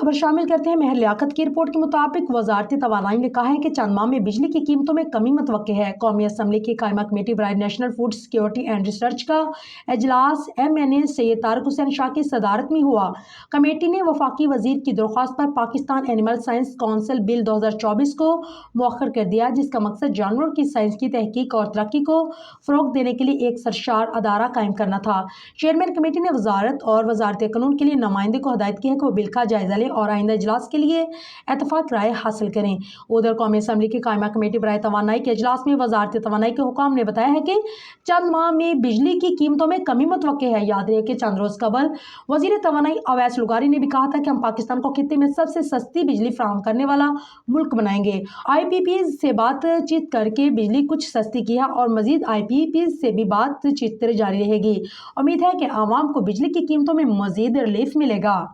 خبر شامل کرتے ہیں۔ مہر لیاقت کی رپورٹ کے مطابق وزارت توانائی نے کہا ہے کہ چند ماہ میں بجلی کی قیمتوں میں کمی متوقع ہے۔ قومی اسمبلی کی قائمہ کمیٹی برائے national food security and research کا اجلاس MNA سید طارق حسین شاہ کی صدارت میں ہوا۔ کمیٹی نے وفاقی وزیر کی درخواست پر پاکستان اینیمل سائنس کونسل بل 2024 کو مؤخر کر دیا، جس کا مقصد جانوروں کی سائنس کی تحقیق اور ترقی کو فروغ دینے کے لیے ایک سرشار ادارہ قائم کرنا تھا۔ چیئرمین کمیٹی نے وزارت اور وزارت قانون کے لیے نمائندے کو ہدایت کی ہے کہ وہ بل کا جائزہ لیں اور آئندہ اجلاس کے لیے اتفاق رائے حاصل کریں۔ ادھر قومی اسمبلی کی قائمہ کمیٹی برائے توانائی کے اجلاس میں وزارت توانائی کے حکام نے بتایا ہے کہ چند ماہ میں بجلی کی قیمتوں میں کمی متوقع ہے۔ یاد رہے کہ چند روز قبل وزیر توانائی اویس لغاری نے بھی کہا تھا کہ ہم پاکستان کو خطے میں سب سے سستی بجلی فراہم کرنے والا ملک بنائیں گے۔ IPPs سے بات چیت کر کے بجلی کچھ سستی کی ہے اور مزید IPPs سے بھی بات چیت جاری رہے گی۔ امید ہے کہ عوام کو بجلی کی قیمتوں میں مزید ریلیف ملے گا۔